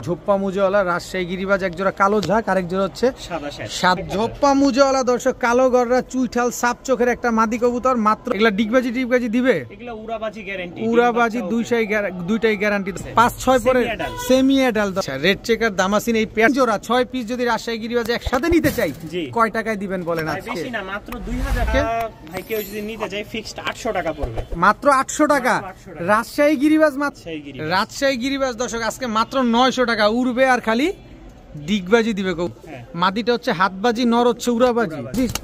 ঝোপ্পা মুজাওয়ালা রাজশাহী গিরিবাজ, এক জোড়া কালো ঝাঁক, আরেক জোড়া হচ্ছে সাদা। ঝোপ্পা মুজাওয়ালা দর্শক, কালো গররা চুইঠাল সাপ চোখের একটা মাদি কবুতর মাত্র। এগুলা ডিগবাজি দিবে, এগুলা উড়াবাজি গ্যারান্টি, উড়াবাজি দুইটাই গ্যারান্টি। 5-6 পরে সেমি অ্যাডাল্ট রেড চেকার দামাসিন এই পেয়ার জোড়া 6 পিস যদি রাজশাহী গিরিবাজ একসাথে নিতে চাই কয় টাকায় দিবেন বলেন? আজকে বেশি না, মাত্র 2000 টাকা। ভাই কেউ যদি নিতে চাই ফিক্সড 800 টাকা পড়বে, মাত্র 800 টাকা। রাজশাহী গিরিবাজ, রাজশাহী গিরিবাজ দর্শক আজকে মাত্র 900 টাকা। উড়বে আর খালি ডিগবাজি দিবে। মাদিটা হচ্ছে হাতবাজি, নর হচ্ছে উড়াবাজি।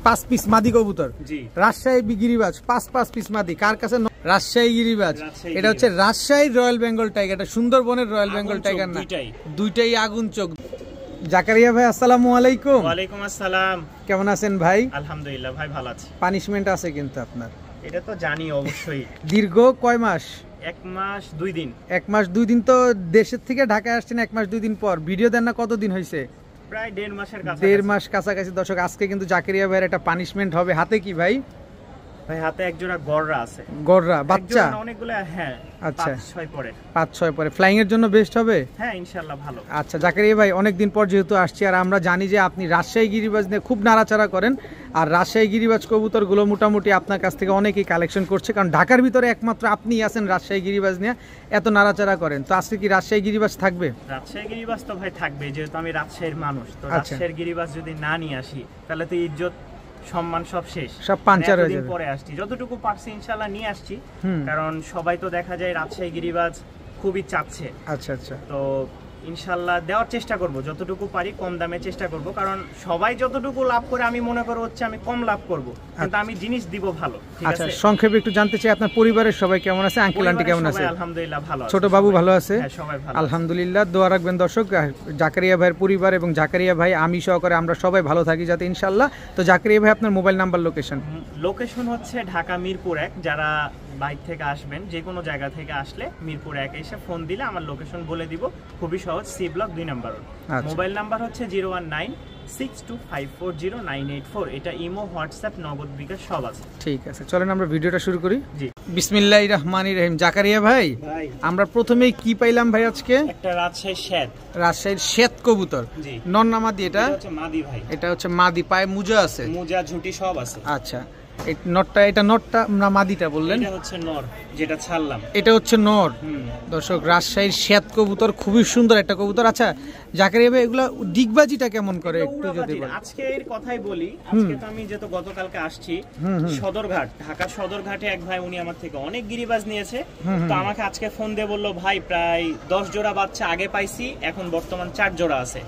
5 পিস মাদি কবুতর রাজশাহী গিরিবাজ, 5 পিস মাদি। কার কাছে? রাজশাহী গিরিবাজ। এটা হচ্ছে রাজশাহী রয়্যাল বেঙ্গল টাইগার, এটা সুন্দরবনের রয়্যাল বেঙ্গল টাইগার না, দুইটাই আগুন চোখ। জাকারিয়া ভাই আসসালামু আলাইকুম। ওয়ালাইকুম আসসালাম। কেমন আছেন ভাই? আলহামদুলিল্লাহ ভাই, ভালো আছি। পানিশমেন্ট আছে কিন্তু আপনার, এটা তো জানি অবশ্যই। দীর্ঘ কয় মাস? 1 মাস 2 দিন। 1 মাস 2 দিন তো দেশের থেকে ঢাকায় আসছেন 1 মাস 2 দিন পর। ভিডিও দেন না কতদিন হয়েছে? প্রায় 1.5 মাসের কাছাকাছি। 1.5 মাস কাছাকাছি দর্শক। আজকে কিন্তু জাকারিয়া ভাইয়ের একটা পানিশমেন্ট হবে। হাতে কি ভাই? ভাই হাতে এক জোড়া গররা আছে। গররা বাচ্চা অনেকগুলো? হ্যাঁ। আচ্ছা 5-6 পরে ফ্লাইং এর জন্য বেস্ট হবে। হ্যাঁ ইনশাআল্লাহ ভালো। আচ্ছা জাকারিয়া ভাই, অনেকদিন পর যেহেতু আসছি আর আমরা জানি যে আপনি রাজশাহী গিরিবাজ নিয়ে খুব নাড়াচাড়া করেন, আর রাজশাহী গিরিবাজ কবুতরগুলো মোটামুটি আপনার কাছ থেকে অনেকেই কালেকশন করছে, কারণ ঢাকার ভিতরে একমাত্র আপনিই আছেন রাজশাহী গিরিবাজ নিয়ে এত নাড়াচাড়া করেন। তো আজকে কি রাজশাহী গিরিবাজ থাকবে? রাজশাহী গিরিবাজ তো ভাই থাকবে, যেহেতু আমি রাজশাহীর মানুষ। তো রাজশাহীর গিরিবাজ যদি না নিয়ে আসি তাহলে তো ইজ্জত সম্মান সব শেষ, সব পাঞ্চার হয়ে যাবে। পরে আসছি, যতটুকু পারছি ইনশাআল্লাহ নিয়ে আসছি, কারণ সবাই তো দেখা যায় রাজশাহী গিরিবাজ খুবই চাচ্ছে। আচ্ছা আচ্ছা। তো ইনশাআল্লাহ দেওয়ার চেষ্টা করব, যতটুকু পারি কম দামে চেষ্টা করব, কারণ সবাই যতটুকু লাভ করে আমি মনে করব হচ্ছে আমি কম লাভ করব, কিন্তু আমি জিনিস দিব ভালো। ঠিক আছে, সংক্ষেপে একটু জানতে চাই আপনার পরিবারের সবাই কেমন আছে? আঙ্কেল আন্টি কেমন আছে? আলহামদুলিল্লাহ ভালো আছে। ছোট বাবু ভালো আছে? হ্যাঁ সবাই ভালো আলহামদুলিল্লাহ। দোয়া রাখবেন দর্শক, জাকারিয়া ভাইয়ের পরিবার এবং জাকারিয়া ভাই আমি সহকারে আমরা সবাই ভালো থাকি যাতে ইনশাআল্লাহ। তো জাকারিয়া ভাই আপনার মোবাইল নাম্বার, লোকেশন হচ্ছে ঢাকা মিরপুর 1। যারা বাইক থেকে আসবেন, যে কোনো জায়গা থেকে আসলে মিরপুর 1 এসে ফোন দিলে আমার লোকেশন বলে দিব, খুবই সহজ। সি ব্লক 2 নম্বর। মোবাইল নাম্বার হচ্ছে 01962540984। এটা ইমো, হোয়াটসঅ্যাপ, নগদ, বিকাশ সব আছে। ঠিক আছে, চলেন আমরা ভিডিওটা শুরু করি। জি বিসমিল্লাহির রহমানির রহিম। জাকারিয়া ভাই আমরা প্রথমেই কি পাইলাম ভাই আজকে? একটা রাজশাহীর শ্বেত, রাজশাহীর শ্বেত কবুতর। জি নর না মাদি? এটা হচ্ছে মাদি ভাই। এটা হচ্ছে মাদি, পায়ে মুজা আছে, মুজা ঝুঁটি সব আছে। আচ্ছা এটা নরটা না মাদিটা বললেন? এটা হচ্ছে নর, যেটা ছাড়লাম এটা হচ্ছে নর। দর্শক রাজশাহীর শ্বেত কবুতর, খুবই সুন্দর একটা কবুতর। আচ্ছা জাকারিয়া ভাই এগুলা ডিগবাজিটা কেমন করে একটু যদি বলেন? আজকে এর কথাই বলি। আজকে তো আমি যেহেতু গতকালকে আসছি সদরঘাট, ঢাকা সদরঘাটে এক ভাই উনি আমার থেকে অনেক গিরিবাজ নিয়েছে। তো আমাকে আজকে ফোন দিয়ে বললো ভাই প্রায় 10 জোড়া বাচ্চা আগে পাইছি, এখন বর্তমান 4 জোড়া আছে।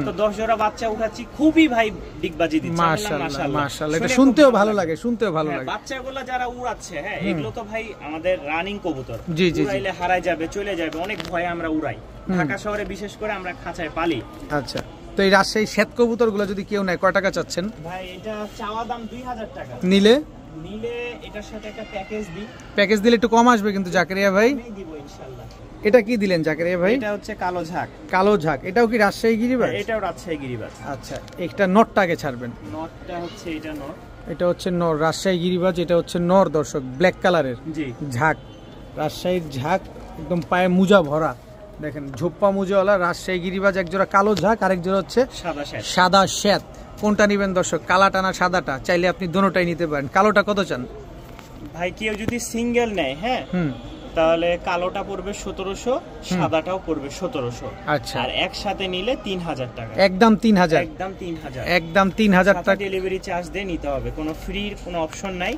তো 10 জোড়া বাচ্চা উঠাচ্ছি, খুবই ভাই ডিগবাজি দিচ্ছে। মাশাআল্লাহ মাশাআল্লাহ, এটা শুনতেও ভালো লাগে, শুনতেও ভালো লাগে। বাচ্চাগুলো যারা উড়াচ্ছে, হ্যাঁ এগুলো তো ভাই আমাদের রানিং কবুতর। জি জি, উড়াইলে হারায় যাবে, চলে যাবে, অনেক ভয়ে আমরা উড়াই। ঢাকা শহরে বিশেষ করে আমরা খাঁচায় পালি। আচ্ছা, তো এই রাজশাহী শ্বেত কবুতরগুলো যদি কেউ নেয় কয় টাকা চাচ্ছেন? ভাই এটা চাওয়া দাম 2000 টাকা। নিলে এটার সাথে একটা প্যাকেজ দিই। প্যাকেজ দিলে একটু কম আসবে কিন্তু জাকারিয়া ভাই। আমি দিব ইনশাআল্লাহ। এটা কি দিলেন জাকারিয়া ভাই? এটা হচ্ছে কালো ঝাঁক। কালো ঝাঁক, এটাও কি রাজশাহী গিরিবাজ? এটাও রাজশাহী গিরিবাজ। আচ্ছা, একটা নটটা আগে ছাড়বেন। নটটা হচ্ছে এটা নর, এটা হচ্ছে নর রাজশাহী গিরিবাজ, এটা হচ্ছে নর দর্শক, ব্ল্যাক কালারের। জি ঝাঁক, রাজশাহীর ঝাঁক, একদম পায়ে মুজা ভরা। দেখেন ঝোপ্পা মুজাওয়ালা রাজশাহী গিরিবাজ, এক জোড়া কালো ঝাঁক, আরেক জোড়া হচ্ছে সাদা শ্বেত। কোনটা নিবেন দর্শক? কালাটা না সাদাটা? চাইলে আপনি দোনোটাই নিতে পারেন। কালোটা কত চান ভাই? কেউ যদি সিঙ্গেল নেয়, হ্যাঁ তাহলে কালোটা পড়বে 1700, সাদাটাও পড়বে 1700। আচ্ছা, আর একসাথে নিলে 3000 টাকা। একদম 3000? একদম 3000, একদম 3000 টাকা। ডেলিভারি চার্জ দিয়ে নিতে হবে, কোনো ফ্রির কোনো অপশন নাই।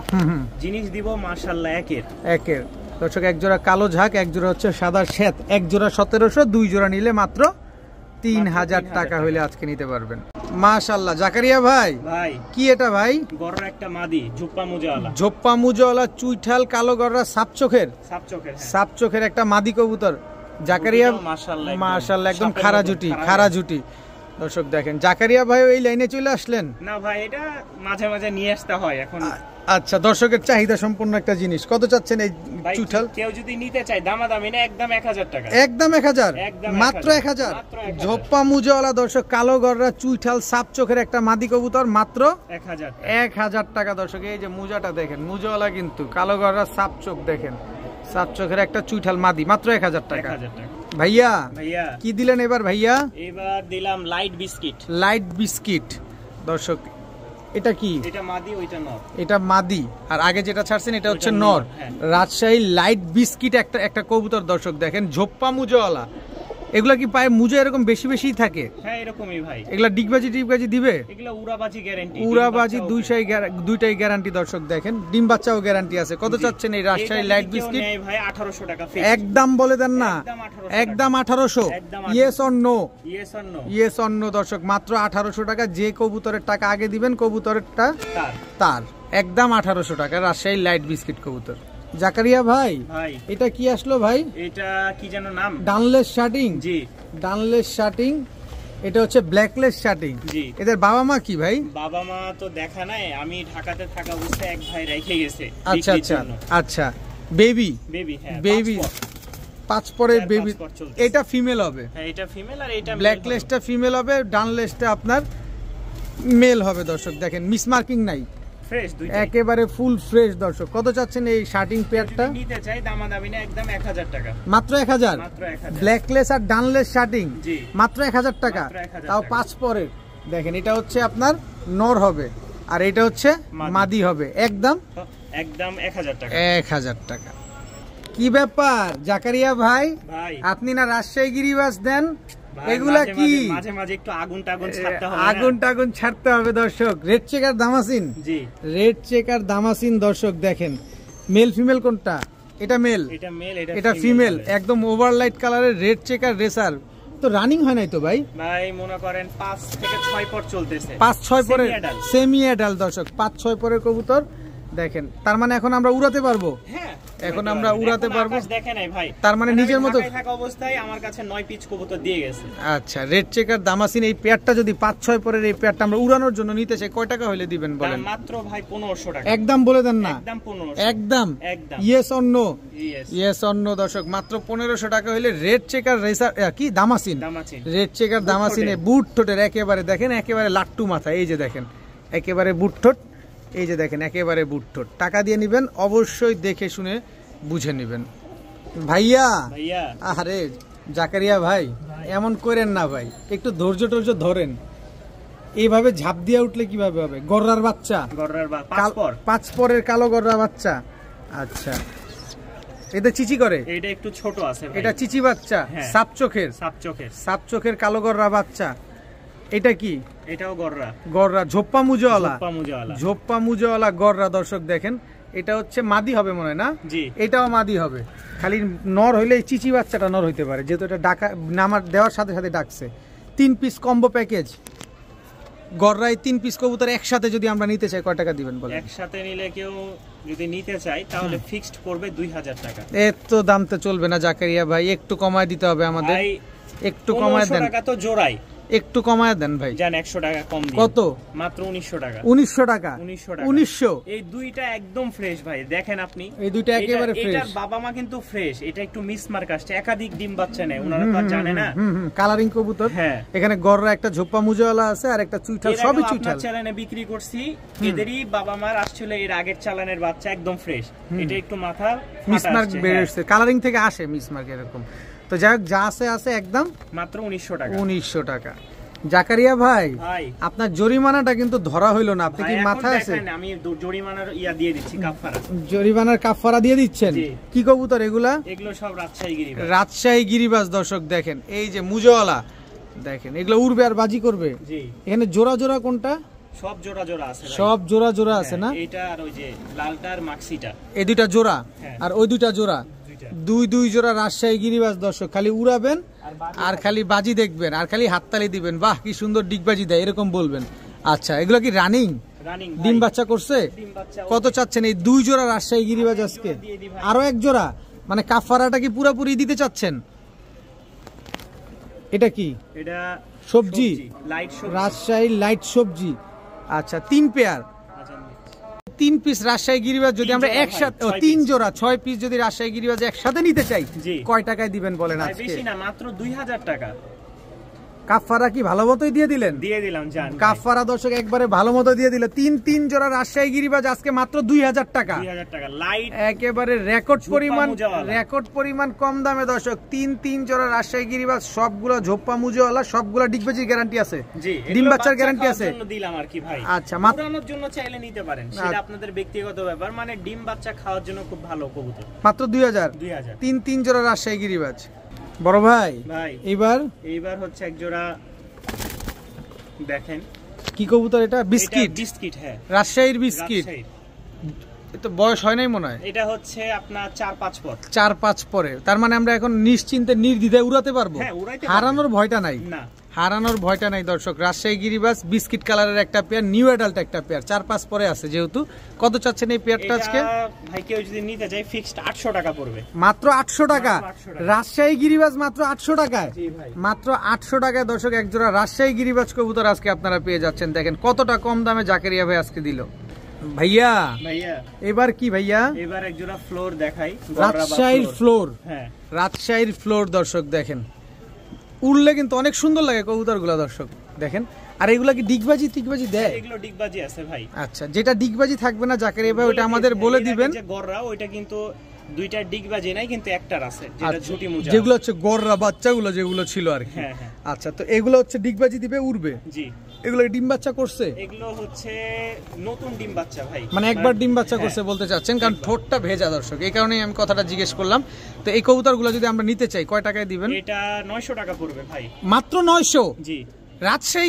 জিনিস দিব মাশাআল্লাহ একের। দর্শক এক জোড়া কালো ঝাঁক, এক জোড়া হচ্ছে সাদা শ্বেত, এক জোড়া 1700, 2 জোড়া নিলে মাত্র 3000 টাকা হইলে আজকে নিতে পারবেন। মাশাআল্লাহ জাকারিয়া ভাই, কি এটা ভাই? গররা একটা মাদি, ঝোপ্পা মুজাওয়ালা। ঝোপ্পা মুজাওয়ালা চুইঠাল কালো গররা সাপ চোখের, সাপ চোখের একটা মাদি কবুতর। জাকারিয়া মাশাআল্লাহ একদম খাড়া জুটি, খাড়া জুটি। দর্শক দেখেন জাকারিয়া ভাই এই লাইনে চলে আসলেন না ভাই? এটা মাঝে মাঝে নিয়ে আসতে হয় এখন। আচ্ছা, দর্শকের চাহিদা সম্পূর্ণ একটা জিনিস। কত চাচ্ছেন এই চুঠাল? কেউ যদি নিতে চায় দামাদামি না, একদম 1000 টাকা। একদম 1000, মাত্র 1000। ঝোপ্পা মুজাওয়ালা দর্শক, কালো গররা চুইঠাল সাপ চোখের একটা মাদি কবুতর, মাত্র 1000 টাকা। দর্শক এই যে মুজাটা দেখেন, মুজাওয়ালা কিন্তু কালো গররা সাপ চোখ, দেখেন সাপ চোখের একটা চুইঠাল মাদি, মাত্র 1000 টাকা। ভাইয়া ভাইয়া কি দিলেন এবার ভাইয়া? এবার দিলাম লাইট বিস্কিট। লাইট বিস্কিট দর্শক, এটা কি? এটা মাদি, ওইটা নর। এটা মাদি, আর আগে যেটা ছাড়ছেন এটা হচ্ছে নর। রাজশাহী লাইট বিস্কিট একটা কবুতর দর্শক দেখেন, ঝোপ্পা মুজোওয়ালা। এগুলা কি পায়ে মুজো এরকম বেশি বেশি থাকে? হ্যাঁ এরকমই ভাই। এগুলা ডিগবাজি দিবে? এগুলা উড়াবাজি গ্যারান্টি। উড়াবাজি দুইটাই গ্যারান্টি দর্শক দেখেন, ডিম বাচ্চাও গ্যারান্টি আছে। কত চাচ্ছেন এই রাজশাহী লাইট বিস্কিট? ভাই 1800 টাকা ফিক্স। একদম বলে দেন না, একদম 1800। Yes or no? Yes or no? Yes or no দর্শক, মাত্র 1800 টাকা। যে কবুতরের টাকা আগে দিবেন কবুতরেরটা তার একদম 1800 টাকা রাজশাহী লাইট বিস্কিট কবুতর। জাকারিয়া ভাই এটা কি আসলো ভাই? এটা কি যেন নাম? ডানলেস শার্টিং। জি ডানলেস শার্টিং, এটা হচ্ছে ব্ল্যাকলেস শার্টিং। জি। এদের বাবা মা কি ভাই? বাবা মা তো দেখা নাই, আমি ঢাকাতে থাকা অবস্থায় এক ভাই রেখে গেছে। আচ্ছা আচ্ছা আচ্ছা। বেবি? হ্যাঁ বেবি 5 পরের বেবি। এটা ফিমেল হবে? হ্যাঁ এটা ফিমেল, আর এটা ব্ল্যাকলেসটা ফিমেল হবে, ডানলেসটা আপনার মেল হবে দর্শক দেখেন, মিস মার্কিং নাই, একেবারে ফুল ফ্রেশ দর্শক। কত চাচ্ছেন এই শার্টিং পেয়ারটা? নিতে চাই দামাদামি না, একদম 1000 টাকা। মাত্র 1000? ব্ল্যাকলেস আর ডানলেস শার্টিং মাত্র 1000 টাকা, তাও 5 পরের। দেখেন এটা হচ্ছে আপনার নর হবে, আর এটা হচ্ছে মাদি হবে। একদম 1000 টাকা। 1000 টাকা। কি ব্যাপার জাকারিয়া ভাই, আপনি না রাজশাহী গিরিবাস দেন, এগুলা কি? মাঝে মাঝে একটু আগুন ছাড়তে হবে। আগুন ছাড়তে হবে দর্শক। Red checker দামাসিন। জি রেড চেকার দামাসিন দর্শক দেখেন, মেল ফিমেল কোনটা? এটা মেল, এটা ফিমেল। একদম ওভারলাইট কালারের রেড চেকার রেসার। তো রানিং হয় নাই তো ভাই? ভাই মনে করেন 5 থেকে 6 পর চলতেছে। 5-6 পরে সেমি অ্যাডাল্ট দর্শক, 5-6 পরের কবুতর দেখেন। তার মানে এখন আমরা উড়াতে পারবো? হ্যাঁ এখন আমরা উড়াতে পারবো। দেখেন ভাই, তার মানে নিজের মতো থাকা অবস্থায় আমার কাছে 9 পিস কবুতর দিয়ে গেছে। আচ্ছা, রেড চেকার দামাসিন এই পেয়ারটা যদি 5-6 পরের এই পেয়ারটা আমরা উড়ানোর জন্য নিতে চাই, কয় টাকা হলে দিবেন বলেন? মাত্র ভাই 1500 টাকা। একদম বলে দেন না, একদম 1500। একদম yes or no? Yes or no দর্শক, মাত্র 1500 টাকা হলে রেড চেকার রেসার কি দামাসিন, রেড চেকার দামাসিনে বুট ঠোঁটের একেবারে দেখেন, একেবারে লাট্টু মাথা। এই যে দেখেন একেবারে বুট ঠোঁট, এই যে দেখেন একেবারে বুট ঠোঁট। টাকা দিয়ে নিবেন অবশ্যই, দেখে শুনে বুঝে নিবেন ভাইয়া। আরে জাকারিয়া ভাই এমন করেন না ভাই, একটু ধৈর্য ধরেন। এইভাবে ঝাঁপ দিয়ে উঠলে কিভাবে হবে? গররার বাচ্চা, 5 পরের কালো গররা বাচ্চা। আচ্ছা, এটা চিচি করে? এটা একটু ছোট আছে ভাই। এটা চিচি বাচ্চা, সাপ চোখের কালো গররা বাচ্চা। এটা কি? এটাও গররা ঝোপ্পা মুজোওয়ালা গররা দর্শক দেখেন। এটা হচ্ছে মাদি হবে মনে হয় না? জি এটাও মাদি হবে, খালি নর হইলে এই চিচি বাচ্চাটা নর হইতে পারে, যেহেতু এটা ডাকা নামার দেওয়ার সাথে সাথে ডাকছে। 3 পিস কম্বো প্যাকেজ গররাই, 3 পিস কবুতর একসাথে যদি আমরা নিতে চাই কয় টাকা দিবেন বলেন? একসাথে নিলে কেউ যদি নিতে চাই তাহলে ফিক্সড করবে 2000 টাকা। এত দাম তো চলবে না জাকারিয়া ভাই, একটু কমায় দিতে হবে আমাদের, একটু কমায় দেন। 1500 টাকা তো জোড়াই, একটু কমায় দেন ভাই। জান 100 টাকা কম দিন। কত? মাত্র 1900 টাকা। 1900 টাকা? 1900? এই দুইটা একদম ফ্রেশ ভাই, দেখেন আপনি এই দুইটা একেবারে ফ্রেশ। এটার বাবা মা কিন্তু ফ্রেশ, এটা একটু মিসমার্ক আসছে, একাধিক ডিম বাচ্চা নেয়, ওনারা তো জানে না। কালারিং কবুতর। হ্যাঁ এখানে গররা একটা ঝোপ্পা মুজোওয়ালা আছে, আর একটা চুইঠাল, সবই চুইঠাল। চালানে বিক্রি করছি, এদেরই বাবা মার আসছিল এর আগের চালানের বাচ্চা, একদম ফ্রেশ। এটা একটু মাথা মিসমার্ক বের হচ্ছে, কালারিং থেকে আসে মিসমার্ক এরকম। তো যাই হোক, যা আছে একদম মাত্র 1900 টাকা। 1900 টাকা। জাকারিয়া ভাই আপনার জরিমানাটা কিন্তু ধরা হইলো না, আপনি কি মাথায় আছে? আমি জরিমানার দিয়ে দিচ্ছি, কাফারা। জরিমানার কাফারা দিয়ে দিচ্ছেন? কি কবুতর এগুলা? এগুলো সব রাজশাহী গিরিবাস দর্শক দেখেন, এই যে মুজোওয়ালা দেখেন, এগুলো উড়বে আর বাজি করবে। এখানে জোড়া জোড়া কোনটা? সব জোড়া আছে, সব জোড়া আছে না? এটা আর ওই যে লালটা আর মাক্সিটা, এই দুইটা জোড়া, আর ওই দুইটা জোড়া, দুই জোড়া রাজশাহী গিরিবাস দর্শক। খালি উড়াবেন আর খালি বাজি দেখবেন আর খালি হাততালি দিবেন, বাহ কি সুন্দর ডিগবাজি দেয়, এরকম বলবেন। আচ্ছা, এগুলো কি রানিং? ডিম বাচ্চা করছে? কত চাচ্ছেন এই 2 জোড়া রাজশাহী গিরিবাজ আজকে? আরো 1 জোড়া, মানে কাফারাটা কি পুরোপুরি দিতে চাচ্ছেন? এটা কি? এটা সবজি, রাজশাহী লাইট সবজি। আচ্ছা, 3 পেয়ার, 3 পিস রাজশাহী গিরিবাজ যদি আমরা একসাথে, 3 জোড়া 6 পিস যদি রাজশাহী গিরিবাজ একসাথে নিতে চাই, কয় টাকায় দিবেন বলেন আজকে? বেশি না, মাত্র 2000 টাকা। কাফারা কি ভালো মতোই দিয়ে দিলেন? দিয়ে দিলাম জান। কাফারা দর্শক একবারে ভালো মতো দিয়ে দিল। 3 জোড়া রাজশাহী গিরিবাজ আজকে মাত্র 2000 টাকা। 2000 টাকা লাইট একেবারে রেকর্ড পরিমাণ কম দামে দর্শক। 3 জোড়া রাজশাহী গিরিবাজ, সবগুলো ঝোপ্পা মুজোওয়ালা, সবগুলো ডিগবাজির গ্যারান্টি আছে। জি, ডিম বাচ্চার গ্যারান্টি আছে। জন্য দিলাম আর কি ভাই। আচ্ছা, মাত্রানোর জন্য চাইলে নিতে পারেন, সেটা আপনাদের ব্যক্তিগত ব্যাপার। মানে ডিম বাচ্চা খাওয়ার জন্য খুব ভালো কবুতর। মাত্র 2000। 3 জোড়া রাজশাহী গিরিবাজ। বড় ভাই এইবার হচ্ছে এক জোড়া দেখেন কি কবুতর এটা? বিস্কিট। হ্যাঁ, রাজশাহীর বিস্কিট। তো বয়স হয় নাই মনে হয়। এটা হচ্ছে আপনার 4-5 পর। 4-5 পরে, তার মানে আমরা এখন নিশ্চিন্তে নির্দ্বিধায় উড়াতে পারবো। হ্যাঁ, হারানোর ভয়টা নাই। না, হারানোর ভয়টা নাই দর্শক। রাজশাহী গিরিবাজ বিস্কিট কালারের একটা পেয়ার, নিউ অ্যাডাল্ট একটা পেয়ার, 4-5 পরে আছে যেহেতু। কত চাচ্ছেন এই পেয়ারটা আজকে? ভাই কেউ যদি নিতে চায় ফিক্সড 800 টাকা পড়বে। মাত্র 800 টাকা। রাজশাহী গিরিবাজ মাত্র 800 টাকায়। জি ভাই, মাত্র 800 টাকায় দর্শক এক জোড়া রাজশাহী গিরিবাজ কবুতর আজকে আপনারা পেয়ে যাচ্ছেন। দেখেন কতটা কম দামে জাকারিয়া ভাই আজকে দিল। ভাইয়া এবার কি ভাইয়া? এবার এক জোড়া ফ্লোর দেখাই, রাজশাহীর ফ্লোর। হ্যাঁ, রাজশাহীর ফ্লোর দর্শক দেখেন, উড়লে কিন্তু অনেক সুন্দর লাগে কবুতরগুলো দর্শক দেখেন। আর এগুলা কি ডিগবাজি টিগবাজি দেয়? এগুলো ডিগবাজি আছে ভাই। আচ্ছা, যেটা ডিগবাজি থাকবে না জাকারিয়া ভাই ওটা আমাদের বলে দিবেন। যে গররা ওইটা কিন্তু দুইটা ডিগবাজি নাই, কিন্তু একটার আছে যেটা ঝুটি মুজা, যেগুলো হচ্ছে গররা বাচ্চাগুলো যেগুলো ছিল আর কি। হ্যাঁ। আচ্ছা, তো এগুলো হচ্ছে ডিগবাজি দিবে, উড়বে। জি, এগুলো ডিম বাচ্চা করছে? এগুলো হচ্ছে নতুন ডিম বাচ্চা ভাই। মানে একবার ডিম বাচ্চা করছে বলতে চাচ্ছেন, কারণ ঠোঁটটা ভেজা দর্শক, এই কারণেই আমি কথাটা জিজ্ঞেস করলাম। তো এই কবুতরগুলো যদি আমরা নিতে চাই কয় টাকায় দিবেন? এটা 900 টাকা পড়বে ভাই। মাত্র 900? জি, রাজশাহী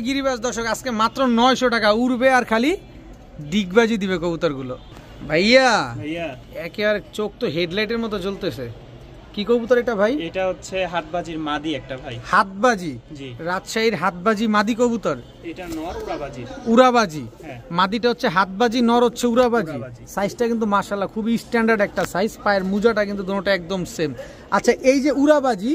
গিরিবাজ দর্শক আজকে মাত্র 900 টাকা, উড়বে আর খালি ডিগবাজি দিবে কবুতরগুলো। ভাইয়া একেবারে চোখ তো হেডলাইটের মতো জ্বলতেছে। কি কবুতর এটা ভাই? এটা হচ্ছে হাতবাজির মাদি একটা ভাই। হাতবাজি? জি, রাজশাহীর হাতবাজি মাদি কবুতর। এটা নর উড়াবাজি। হ্যাঁ, মাদিটা হচ্ছে হাতবাজি, নর হচ্ছে উড়াবাজি। সাইজটা কিন্তু মাশাআল্লাহ খুবই স্ট্যান্ডার্ড একটা সাইজ। পায়ের মুজাটা কিন্তু দুটোটা একদম সেম। আচ্ছা, এই যে উড়াবাজি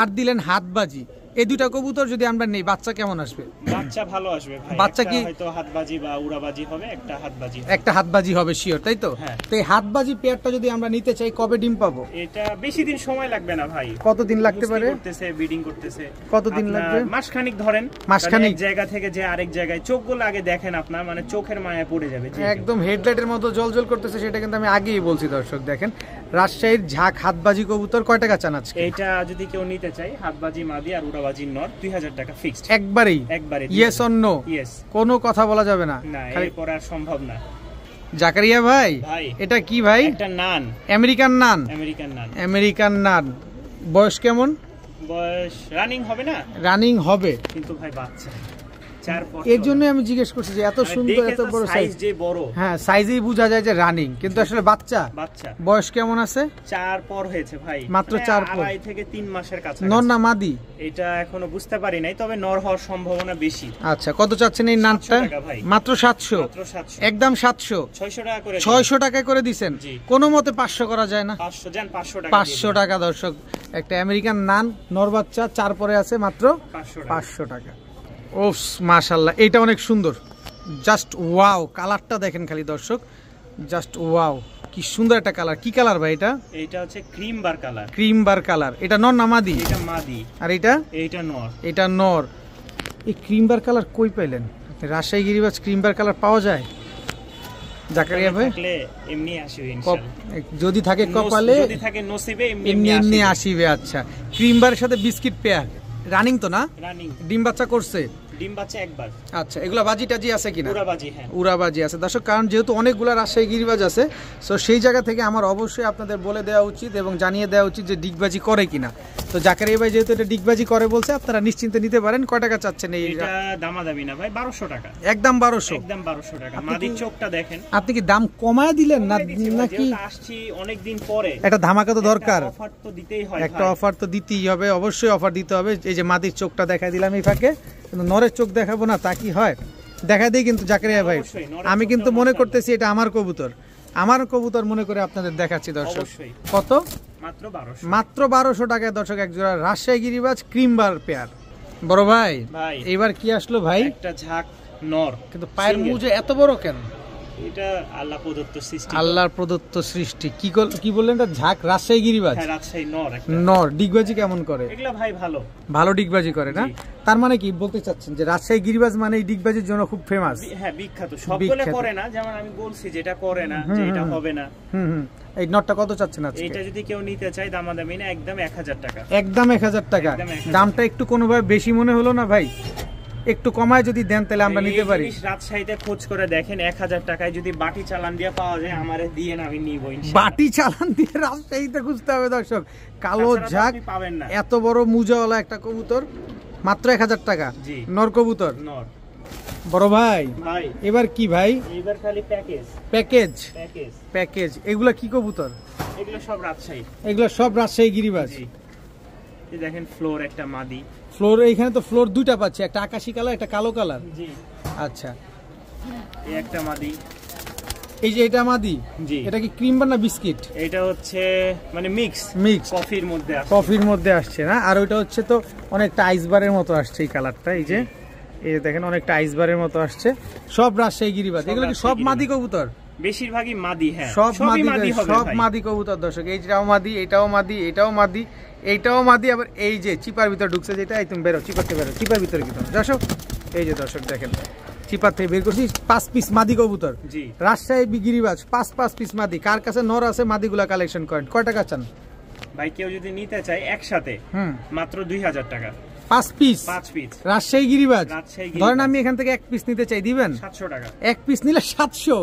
আর দিলেন হাতবাজি, এই দুইটা কবুতর যদি আমরা নেই বাচ্চা কেমন আসবে? বাচ্চা ভালো আসবে ভাই। বাচ্চা কি হয়তো হাতবাজি বা উড়াবাজি হবে, একটা হাতবাজি হবে শিওর, তাই তো? তো এই হাতবাজি পেয়ারটা যদি আমরা নিতে চাই কবে ডিম পাবো? এটা বেশি দিন সময় লাগবে না ভাই। কতদিন লাগতে পারে? ব্রিডিং করতেছে। কতদিন লাগবে? মাসখানিক ধরেন। মাসখানিক জায়গা থেকে যে আরেক জায়গায়, চোখগুলো আগে দেখেন আপনার, মানে চোখের মায়া পড়ে যাবে। একদম হেডলাইটের মতো জলজল করতেছে, সেটা কিন্তু আমি আগেই বলছি দর্শক। দেখেন রাজশাহীর ঝাঁক হাতবাজি কবুতর কয় টাকা চান আজকে? এটা যদি কেউ নিতে চায়, হাতবাজি মাদি আর উড়াবাজি নর, 2000 টাকা ফিক্সড। একবারে ইয়েস অর নো? ইয়েস। কোনো কথা বলা যাবে না? না, এরপর আর সম্ভব না। জাকারিয়া ভাই এটা কি ভাই? একটা নান, আমেরিকান নান। বয়স কেমন? বয়স রানিং হবে না? রানিং হবে, কিন্তু ভাই বাচ্চা। এর জন্য আমি জিজ্ঞেস করছি যে এত সুন্দর এত বড় সাইজ, যে বড়, হ্যাঁ সাইজেই বোঝা যায় যে রানিং, কিন্তু আসলে বাচ্চা। বয়স কেমন আছে? 4 পর হয়েছে ভাই, মাত্র 4 পর। 2.5 থেকে 3 মাসের কাছে। নর না মাদি? এটা এখনো বুঝতে পারি নাই, তবে নর হওয়ার সম্ভাবনা বেশি। আচ্ছা, কত চাচ্ছেন এই নাটটা? মাত্র 700। একদম 700। 600 টাকা করে। 600 টাকায় করে দিবেন? কোনো মতে 500 করা যায় না? 500 জান, 500 টাকা দর্শক। একটা আমেরিকান নান নর বাচ্চা 4 পরে আছে, মাত্র 500 টাকা। ওফ মাশাআল্লাহ, এটা অনেক সুন্দর। জাস্ট ওয়াও, কালারটা দেখেন খালি দর্শক, জাস্ট ওয়াও, কি সুন্দর একটা কালার। কি কালার ভাই এটা? এটা হচ্ছে ক্রিম বার কালার। ক্রিম বার কালার। এটা নর না মাদি? এটা মাদি। আর এটা? এটা নর। এটা নর। এই ক্রিম বার কালার কই পাইলেন? রাজশাহী গিরিবাজ ক্রিম বার কালার পাওয়া যায় জাকারিয়া ভাই? এমনি আসবে ইনশাআল্লাহ, যদি থাকে কপালে, যদি থাকে নসিবে, এমনি আসিবে। আচ্ছা, ক্রিম বারের সাথে বিস্কিট পেয়ার, রানিং তো না? রানিং। ডিম বাচ্চা করছে? ডিম বাচ্চা একবার। আচ্ছা, এগুলা বাজি টাজি আছে কিনা? উড়াবাজি। হ্যাঁ, উড়াবাজি আছে দর্শক। কারণ যেহেতু অনেকগুলা রাজশাহী গিরিবাজ আছে, সো সেই জায়গা থেকে আমার অবশ্যই আপনাদের বলে দেওয়া উচিত এবং জানিয়ে দেওয়া উচিত যে ডিগবাজি করে কিনা। তো জাকারিয়া ভাই যেহেতু এটা ডিগবাজি করে বলছে, আপনারা নিশ্চিন্তে নিতে পারেন। কয় টাকা চাচ্ছেন এই? এটা দামাদামি না ভাই, 1200 টাকা। একদম 1200? একদম 1200 টাকা। মাদির চোখটা দেখেন। আপনি কি দাম কমায় দিলেন নাকি? আসছি অনেক দিন পরে, একটা ধামাকা তো দরকার। অফার তো দিতেই হয়। একটা অফার তো দিতেই হবে, অবশ্যই অফার দিতে হবে। এই যে মাদির চোখটা দেখাই দিলাম এই ফাঁকে, কিন্তু নরের চোখ দেখাবো না তা কি হয়? দেখা দেই কিন্তু জাকারিয়া ভাই, আমি কিন্তু মনে করতেছি এটা আমার কবুতর মনে করে আপনাদের দেখাচ্ছি দর্শক। কত? মাত্র 1200 টাকায় দর্শক এক জোড়া রাজশাহী গিরিবাজ ক্রিম বার পেয়ার। বড় ভাই এবার কি আসলো ভাই? একটা ঝাঁক নর, কিন্তু পায়ের মুজে এত বড় কেন? এটা আল্লাহ প্রদত্ত সৃষ্টি। আল্লাহর প্রদত্ত সৃষ্টি। কি বললেন এটা? ঝাঁক রাজশাহী গিরিবাজ। হ্যাঁ, রাজশাহী নর। নর ডিগবাজি কেমন করে? এগুলা ভাই ভালো ভালো ডিগবাজি করে না? তার মানে কি বলতে চাচ্ছেন যে রাজশাহী গিরিবাজ মানে এই ডিগবাজির জন্য খুব ফেমাস? হ্যাঁ, বিখ্যাত। সবগুলো করে না, যেমন আমি বলছি যেটা করে না, যে এটা হবে না। এই নটটা কত চাচ্ছেন আজকে? এটা যদি কেউ নিতে চায় দামাদামি না, একদম 1000 টাকা। একদম 1000 টাকা। দামটা একটু কোনোভাবে বেশি মনে হলো না ভাই? একটু কমায় যদি দেন তাহলে আমরা নিতে পারি। রাজশাহীতে খোঁজ করে দেখেন, 1000 টাকায় যদি বাটি চালান দিয়ে পাওয়া যায়, আমারে দিয়ে না, আমি নিব ইনশাআল্লাহ। বাটি চালান দিয়ে রাজশাহীতে খুঁজতে হবে দর্শক। কালো ঝাঁক পাবেন না। এত বড় মুজাওয়ালা একটা কবুতর মাত্র 1000 টাকা। নর কবুতর। নর। বড় ভাই এবার কি ভাই? এবার খালি প্যাকেজ প্যাকেজ প্যাকেজ প্যাকেজ। এগুলা কি কবুতর? এগুলো সব রাজশাহী। এগুলো সব রাজশাহী গিরিবাজ। এই দেখেন ফ্লোর একটা মাদি। ফ্লোর এইখানে তো ফ্লোর দুইটা পাচ্ছি, একটা আকাশী কালার একটা কালো কালার। জি আচ্ছা, এই একটা মাদি। এই যে এটা মাদি। জি। এটা কি ক্রিম বা না বিস্কিট? এটা হচ্ছে মানে মিক্স কফির মধ্যে আসছে। কফির মধ্যে আসছে না? আর ওইটা হচ্ছে তো অনেকটা আইসবারের মতো আসছে এই কালারটা। এই যে দেখেন অনেকটা আইসবারের মতো আসছে। সব রাজশাহী গিরিবাজ। এগুলো কি সব মাদি কবুতর? বেশিরভাগই মাদি। হ্যাঁ, সব মাদি। সব মাদি কবুতর দর্শক। এইটাও মাদি, এটাও মাদি, এটাও মাদি, এইটাও মাদি। আবার এই যে চিপার ভিতর ঢুকছে যেটা, এই তুমি বেরো, চিপাতে বেরো, চিপার ভিতরে কি দর্শক? এই যে দর্শক দেখেন চিপার থেকে বের করছি 5 পিস মাদি কবুতর। রাজশাহী গিরিবাজ 5 পিস মাদি। কার কাছে নর আছে মাদিগুলা কালেকশন করেন। কয় টাকা চান ভাই? কেউ যদি নিতে চায় একসাথে মাত্র 2000 টাকা। 5 পিস রাজশাহী গিরিবাজ। ধরেন আমি এখান থেকে 1 পিস নিতে চাই, দিবেন? 700 টাকা। 1 পিস নিলে 700।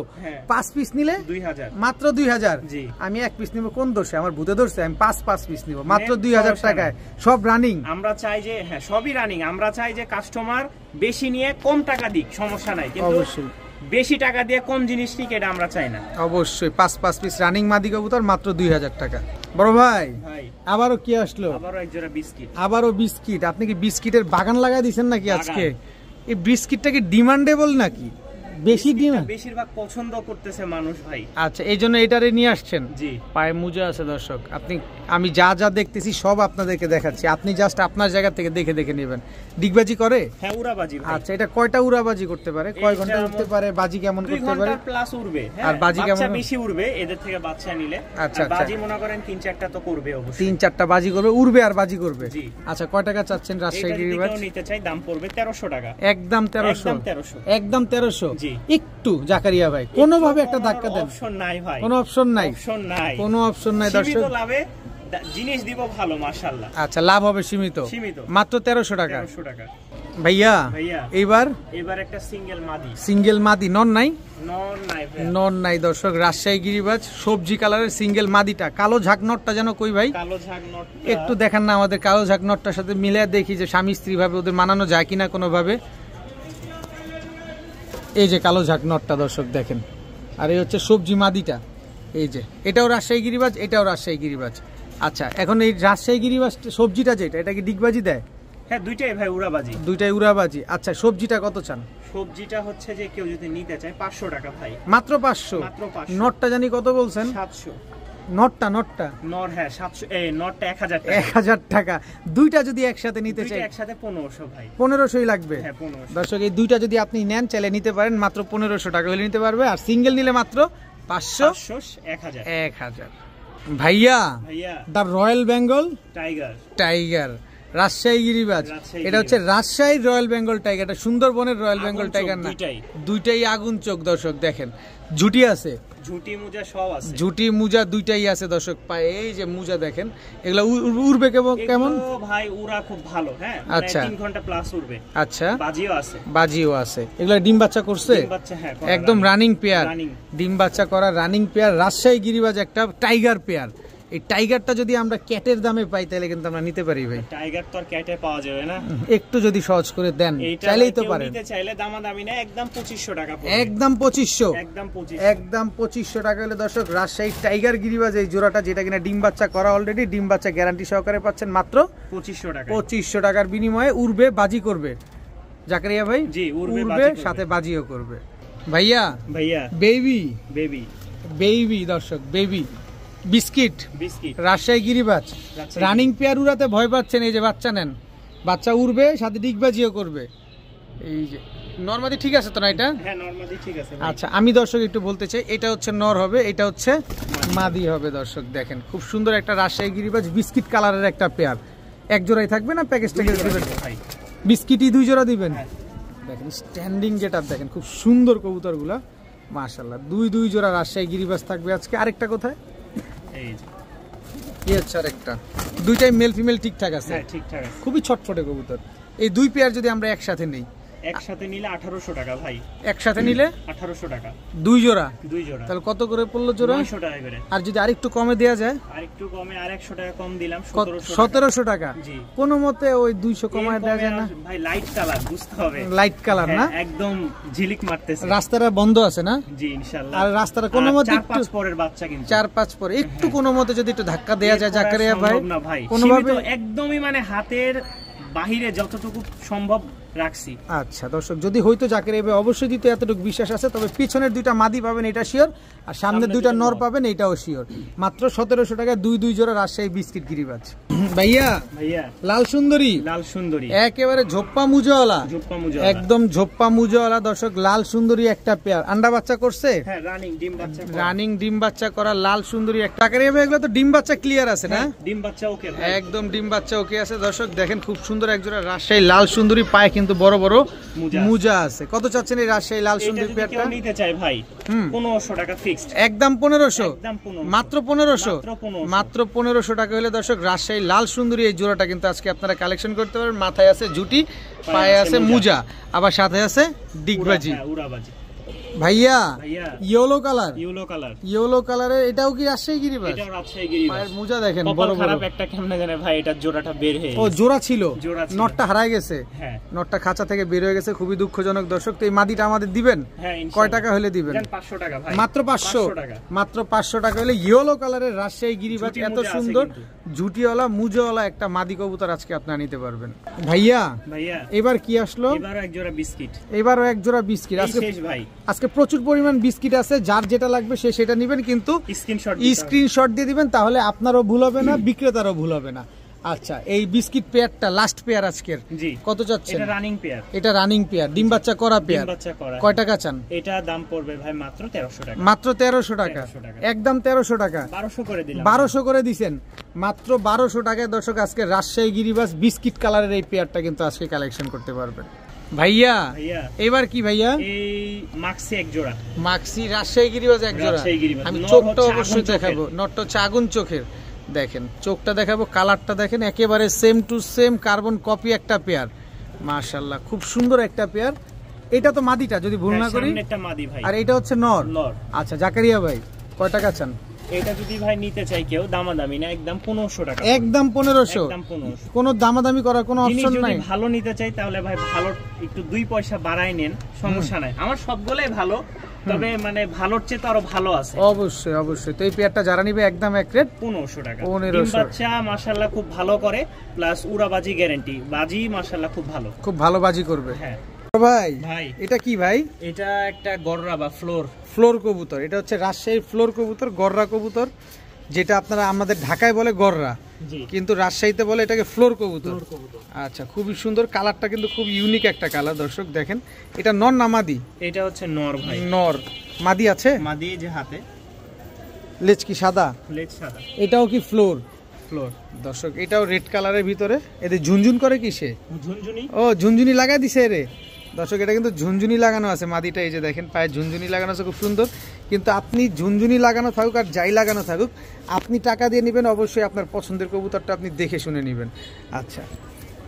5 পিস নিলে 2000। মাত্র 2000। আমি 1 পিস নিব কোন দোষে? আমার ভূতে ধরছে? আমি 5 পিস নিব মাত্র 2000 টাকায়। সব রানিং। আমরা চাই যে হ্যাঁ সবই রানিং। আমরা চাই যে কাস্টমার বেশি নিয়ে কম টাকা দিক, সমস্যা নাই, কিন্তু অবশ্যই বেশি টাকা দিয়ে কম জিনিস নিক, এটা আমরা চাই না। অবশ্যই 5 পিস রানিং মাদি কবুতর মাত্র 2000 টাকা। বড় ভাই আবারও কি আসলো? আবারও এক জোড়া বিস্কিট। আবারও বিস্কিট। আপনি কি বিস্কিটের বাগান লাগাই দিয়েছেন নাকি আজকে? এই বিস্কিটটা কি ডিমান্ডেবল নাকি? বেশি ডিমান্ড, বেশিরভাগ পছন্দ করতেছে মানুষ ভাই। আচ্ছা, এই জন্য এটারে নিয়ে আসছেন। জি, পায়ে মুজা আছে দর্শক। আমি যা যা দেখতেছি সব আপনাদেরকে দেখাচ্ছি, আপনি জাস্ট আপনার জায়গা থেকে দেখে দেখে নেবেন। ডিগবাজি করে? হ্যাঁ, উড়াবাজি ভাই। আচ্ছা, এটা কয়টা উড়াবাজি করতে পারে? কয় ঘন্টা উঠতে পারে? বাজি কেমন করতে পারে? 2 ঘন্টা প্লাস উড়বে। আর বাজি কেমন? বেশি উড়বে এদের থেকে বাচ্চা নিলে। আচ্ছা, বাজি মনে করেন 3-4টা তো করবে অবশ্যই। 3-4টা বাজি করবে, উড়বে আর বাজি করবে। জি। আচ্ছা, কয় টাকা চাচ্ছেন রাজশাহী গিরিবাজ? এটা নিতে চাই দাম পড়বে 1300 টাকা। একদম 1300। একদম 1300। জি। একটু জাকারিয়া ভাই কোনোভাবে একটা ধাক্কা দেন। অপশন নাই ভাই। কোনো অপশন নাই। কোনো অপশন নাই দর্শক। সীমিত লাভে জিনিস দিব ভালো মাশাআল্লাহ। আচ্ছা, লাভ হবে সীমিত। মাত্র 1300 টাকা। 1300 টাকা। ভাইয়া এবার একটা সিঙ্গেল মাদি। নন নাই? নন নাই দর্শক। রাজশাহী গিরিবাজ সবজি কালারের সিঙ্গেল মাদিটা। কালো ঝাঁক নটটা যেন কই ভাই? কালো ঝাঁক নট একটু দেখান না আমাদের। কালো ঝাঁক নটটার সাথে মিলে দেখি যে স্বামী স্ত্রী ভাবে ওদের মানানো যায় কিনা কোনোভাবে। এই যে কালো ঝাঁক নটটা দর্শক দেখেন। আর এই হচ্ছে সবজি মাদিটা। এই যে এটাও রাজশাহী গিরিবাজ, এটাও রাজশাহী গিরিবাজ। আচ্ছা, এখন এই রাজশাহী গিরিবাজ সবজিটা যেটা, এটা কি ডিগবাজি দেয়? হ্যাঁ, দুইটাই ভাই উড়াবাজি। দুইটাই উড়াবাজি। আচ্ছা, সবজিটা কত চান? সবজিটা হচ্ছে যে কেউ যদি নিতে চায় 500 টাকা ভাই। মাত্র 500? নটটা জানি কত বলছেন? 700। নটটা নর? হ্যাঁ 700। এই নটটা 1000 টাকা। 1000 টাকা। দুইটা যদি একসাথে নিতে চাই? একসাথে 1500 ভাই। 1500ই লাগবে। হ্যাঁ, 1500। দর্শক, এই দুইটা যদি আপনি নেন চাইলে নিতে পারেন, মাত্র 1500 টাকা হলে নিতে পারবে। আর সিঙ্গেল নিলে মাত্র 500। 1000। ভাইয়া দা রয়্যাল বেঙ্গল টাইগার রাজশাহী গিরিবাজ। এটা হচ্ছে রাজশাহীর রয়্যাল বেঙ্গল টাইগার। এটা সুন্দরবনের রয়্যাল বেঙ্গল টাইগার না? দুইটাই আগুন চোখ দর্শক দেখেন। ঝুটি আছে, ঝুটি মুজা সব আছে। ঝুটি মুজা দুইটাই আছে দর্শক। পায়ে এই যে মুজা দেখেন, এগুলা উড়বে কেমন ভাই? উড়া খুব ভালো। হ্যাঁ, আচ্ছা, 3 ঘন্টা প্লাস উড়বে। আচ্ছা, বাজিও আছে। এগুলা ডিম বাচ্চা করছে? একদম রানিং পেয়ার। ডিম বাচ্চা করা রানিং পেয়ার। রাজশাহী গিরিবাজ একটা টাইগার পেয়ার। এই টাইগারটা যদি আমরা ক্যাটের দামে পাই তাহলে কিন্তু আমরা নিতে পারি ভাই। টাইগার তো আর ক্যাটে পাওয়া যাবে না। একটু যদি সহজ করে দেন চাইলেই তো পারেন। নিতে চাইলে দামাদামি না, একদম 2500 টাকা পড়বে। একদম 2500। একদম 2500 টাকা হলে দর্শক রাজশাহী টাইগার গিরিবাজ এই জোড়াটা, যেটা কিনা ডিম বাচ্চা করা অলরেডি, ডিম বাচ্চা গ্যারান্টি সহকারে পাচ্ছেন মাত্র 2500 টাকা। 2500 টাকার বিনিময়ে উড়বে, বাজি করবে জাকারিয়া ভাই। জি, উড়বে সাথে বাজিও করবে। ভাইয়া বেবি দর্শক, বেবি বিস্কিট রাজশাহী গিরিবাজ রানিং পেয়ার। উড়াতে ভয় পাচ্ছেন? এই যে বাচ্চা নেন, বাচ্চা উড়বে সাথে ডিগবাজিও করবে। এই যে নরমাদি ঠিক আছে তো না এটা? হ্যাঁ নরমাদি ঠিক আছে। আচ্ছা আমি দর্শক একটু বলতে চাই, এটা হচ্ছে নর হবে, এটা হচ্ছে মাদি হবে। দর্শক দেখেন খুব সুন্দর একটা রাজশাহী গিরিবাজ বিস্কিট কালারের একটা পেয়ার। এক জোড়াই থাকবে না প্যাকেজ থেকে দিবেন? বিস্কিটই 2 জোড়া দিবেন। দেখেন স্ট্যান্ডিং গেটআপ দেখেন, খুব সুন্দর কবুতরগুলা মাশাআল্লাহ। 2 জোড়া রাজশাহী গিরিবাজ থাকবে আজকে। আরেকটা কোথায়? এই যে এই হচ্ছে আরেকটা। দুইটাই মেল ফিমেল ঠিকঠাক আছে? হ্যাঁ ঠিকঠাক আছে। খুবই ছটফটে কবুতর। এই 2 পেয়ার যদি আমরা একসাথে নেই, একসাথে নিলে 1800 টাকা ভাই। একসাথে নিলে 1800 টাকা 2 জোড়া। 2 জোড়া তাহলে কত করে পড়লো জোড়া? 900 টাকা করে। আর যদি আরেকটু কমে দেয়া যায়? আরেকটু কমে আর 100 টাকা কম দিলাম, 1700 টাকা। জি। কোনো মতে ওই 200 কমায় দেয়া যায় না ভাই? লাইট কালার বুঝতে হবে। লাইট কালার না? একদম ঝিলিক মারতেছে। রাস্তাটা বন্ধ আছে না? জি ইনশাআল্লাহ। আর রাস্তাটা কোনো মতে একটু 4-5 পরের বাচ্চা কিন্তু 4-5 পরে একটু কোনো মতে যদি একটু ধাক্কা দেয়া যায় জাকারিয়া ভাই? না ভাই, কোনোভাবে একদমই মানে হাতের বাহিরে যতটুকু সম্ভব রাখছি। আচ্ছা দর্শক যদি হয়তো জাকারিয়া ভাই অবশ্যই দিতে এতটুকু বিশ্বাস আছে, তবে পিছনের 2টা মাদি পাবেন এটা শিওর, আর সামনের 2টা নর পাবেন এটাও শিওর। মাত্র 1700 টাকায় 2 জোড়া রাজশাহী বিস্কিট গিরিবাজ। ভাইয়া লাল সুন্দরী, লাল সুন্দরী একেবারে ঝোপ্পা মুজাওয়ালা, একদম ঝোপ্পা মুজাওয়ালা। দর্শক লাল সুন্দরী একটা পেয়ার, আন্ডা বাচ্চা করছে? হ্যাঁ রানিং ডিম বাচ্চা, রানিং ডিম বাচ্চা করা লাল সুন্দরী একটা। জাকারিয়া ভাই এগুলো তো ডিম বাচ্চা ক্লিয়ার আছে না? ডিম বাচ্চা ওকে, একদম ডিম বাচ্চা ওকে আছে। দর্শক দেখেন খুব সুন্দর একজোড়া রাজশাহী লাল সুন্দরী, পায়ে কিন্তু বড় বড় মুজা আছে। কত চাচ্ছেন এই রাজশাহী লাল সুন্দরী পেয়ারটা? নিতে চাই ভাই 1500 টাকা ফিক্সড। একদম 1500? মাত্র 1500? মাত্র 1500 টাকা হলে দর্শক রাজশাহী লাল সুন্দরী এই জোড়াটা কিন্তু আজকে আপনারা কালেকশন করতে পারবেন। মাথায় আছে জুটি, পায়ে আছে মুজা, আবার সাথে আছে ডিগবাজি। ভাইয়া ইয়েলো কালার, ইয়েলো কালারের এটাও কি রাজশাহী গিরিবাজ? এটাও রাজশাহী গিরিবাজ। পায়ের মুজা দেখেন বড় বড়। খারাপ একটা কেমনে জানে ভাই, এটা জোড়াটা বের হয়ে ও জোড়া ছিল, নটটা হারায় গেছে। হ্যাঁ নটটা খাঁচা থেকে বের হয়ে গেছে, খুবই দুঃখজনক। দর্শক তো এই মাদিটা আমাদের দিবেন? হ্যাঁ কয় টাকা হলে দিবেন? 500 টাকা ভাই। মাত্র 500? মাত্র 500 টাকা হলে ইয়েলো কালারের রাজশাহী গিরিবাজ, এত সুন্দর জুটিওয়ালা মুজাওয়ালা একটা মাদি কবুতর আজকে আপনারা নিতে পারবেন। ভাইয়া এবার কি আসলো? এবারও এক জোড়া বিস্কিট, এবারও এক জোড়া বিস্কিট। আজকে প্রচুর পরিমাণ বিস্কিট আছে, যার যেটা লাগবে সে সেটা নেবেন, কিন্তু স্ক্রিনশট দিয়ে দিবেন, তাহলে আপনারও ভুল হবে না, বিক্রেতারও ভুল হবে না। আচ্ছা এই বিস্কিট পেয়ারটা লাস্ট পেয়ার আজকের, কত চাচ্ছেন? এটা রানিং পেয়ার, এটা রানিং পেয়ার, ডিম বাচ্চা করা পেয়ার। কয় টাকা চান? এটা দাম পড়বে ভাই মাত্র 1300 টাকা। মাত্র 1300 টাকা, একদম 1300 টাকা। 1200 করে দিলাম। 1200 করে দিবেন মাত্র 1200 টাকায়। দর্শক আজকে রাজশাহী গিরিবাজ বিস্কিট কালারের এই পেয়ারটা কিন্তু আজকে কালেকশন করতে পারবেন। ভাইয়া এবার কি ভাইয়া? এই মাক্সি এক জোড়া, মাক্সি রাজশাহী গিরিবাজ এক জোড়া। আমি চোখটা অবশ্যই দেখাবো, নটটা হচ্ছে আগুন চোখের। দেখেন চোখটা দেখাবো, কালারটা দেখেন একেবারে same to same carbon copy একটা পেয়ার। মাশাআল্লাহ খুব সুন্দর একটা পেয়ার। এটা তো মাদিটা যদি ভুল না করি, আর এটা হচ্ছে নর। আচ্ছা জাকারিয়া ভাই কয় টাকা চান? এটা যদি ভাই নিতে চাই কেউ, দামাদামি না, একদম 1500 টাকা। একদম 1500? কোনো দামাদামি করার কোনো অপশন নাই? যদি ভালো নিতে চাই তাহলে ভাই ভালো একটু 2 পয়সা বাড়াই নেন, সমস্যা নাই। আমার সবগুলাই ভালো, তবে মানে ভালোর চেয়ে তো আরো ভালো আছে। অবশ্যই অবশ্যই। তো এই পেয়ারটা যারা নিবে একদম এক রেট 1500 টাকা। ডিম বাচ্চা মাশাআল্লাহ খুব ভালো করে, প্লাস উড়াবাজি গ্যারান্টি, বাজি মাশাআল্লাহ খুব ভালো, খুব ভালো বাজি করবে। হ্যাঁ ভাই এটা কি ভাই? এটা একটা গররা বা ফ্লোর কবুতর। এটা হচ্ছে রাজশাহীর ফ্লোর কবুতর, গররা কবুতর, যেটা আপনারা আমাদের ঢাকায় বলে গররা, কিন্তু রাজশাহীতে বলে এটাকে ফ্লোর কবুতর। আচ্ছা খুবই সুন্দর, কালারটা কিন্তু খুব ইউনিক একটা কালার। দর্শক দেখেন এটা নর না মাদি? এটা হচ্ছে নর ভাই। নর। মাদি আছে? মাদি যে হাতে। লেজ কি সাদা? লেজ সাদা। এটাও কি ফ্লোর? দর্শক এটাও রেড কালারের ভিতরে। এদের ঝুনঝুন করে কিসে? ঝুনঝুনি। ও ঝুনঝুনি লাগাই দিছে রে দর্শক, এটা কিন্তু ঝুনঝুনি লাগানো আছে মাদিটা। এই যে দেখেন পায়ে ঝুনঝুনি লাগানো আছে, খুব সুন্দর। কিন্তু আপনি ঝুনঝুনি লাগানো থাকুক আর যাই লাগানো থাকুক, আপনি টাকা দিয়ে নেবেন, অবশ্যই আপনার পছন্দের কবুতরটা আপনি দেখে শুনে নেবেন। আচ্ছা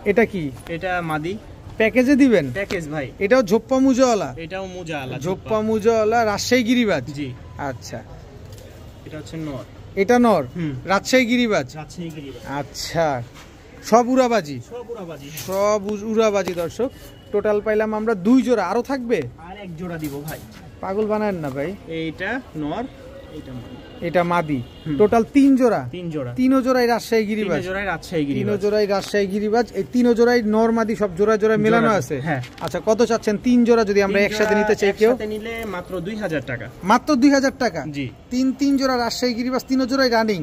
এটা কি? এটা মাদি। প্যাকেজে দিবেন? প্যাকেজ ভাই। এটাও ঝোপ্পা মুজাওয়ালা? এটাও মুজাওয়ালা, ঝোপ্পা মুজাওয়ালা রাজশাহী গিরিবাজ। জি আচ্ছা এটা হচ্ছে নর। এটা নর, রাজশাহী গিরিবাজ। আচ্ছা সব উড়াবাজি? সব উড়াবাজি। দর্শক টোটাল পাইলাম আমরা 2 জোড়া, আরো থাকবে? আর এক জোড়া দিব ভাই। পাগল বানায়েন না ভাই। এইটা নর, এটা মাদি। টোটাল 3 জোড়া। 3 জোড়া। 3 জোড়াই রাজশাহী গিরিবাজ। 3 জোড়াই রাজশাহী গিরিবাজ। 3 জোড়াই রাজশাহী গিরিবাজ। এই 3 জোড়াই নর মাদি সব জোড়া জোড়া মেলানো আছে। হ্যাঁ। আচ্ছা কত চাচ্ছেন 3 জোড়া যদি আমরা একসাথে নিতে চাই কেউ? একসাথে নিলে মাত্র 2000 টাকা। মাত্র 2000 টাকা। জি। 3 জোড়া রাজশাহী গিরিবাজ, 3 জোড়াই রানিং।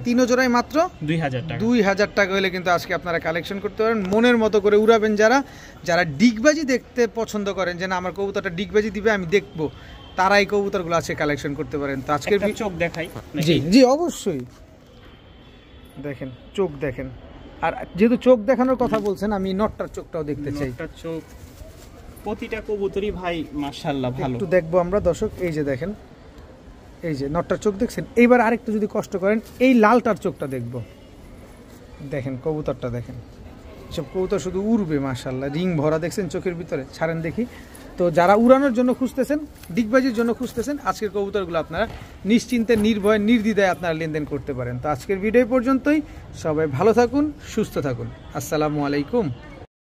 3 জোড়াই মাত্র 2000 টাকা। 2000 টাকা হলে কিন্তু আজকে আপনারা কালেকশন করতে পারেন। মনের মতো করে উড়াবেন যারা ডিগবাজি দেখতে পছন্দ করেন, যে না আমার কবুতরটা ডিগবাজি দিবে আমি দেখবো, তারা এই কবুতরগুলো আছে কালেকশন করতে পারেন। তো আজকের চোখ দেখাই। জি জি অবশ্যই দেখেন, চোখ দেখেন। আর যেহেতু চোখ দেখানোর কথা বলছেন, আমি নটটার চোখটাও দেখতে চাই। নটটার চোখ প্রতিটা কবুতরই ভাই মাশাআল্লাহ ভালো। একটু দেখবো আমরা দর্শক। এই যে দেখেন, এই যে নটটার চোখ দেখছেন। এইবার আরেকটু যদি কষ্ট করেন, এই লালটার চোখটা দেখবো। দেখেন কবুতরটা দেখেন, সব কবুতর শুধু উড়বে মাশাআল্লাহ, রিং ভরা দেখছেন চোখের ভিতরে। ছাড়েন দেখি। তো যারা উড়ানোর জন্য খুঁজতেছেন, ডিগবাজির জন্য খুঁজতেছেন, আজকের কবুতরগুলো আপনারা নিশ্চিন্তে নির্ভয়ে নির্দ্বিধায় আপনারা লেনদেন করতে পারেন। তো আজকের ভিডিও পর্যন্তই। সবাই ভালো থাকুন, সুস্থ থাকুন। আসসালামু আলাইকুম।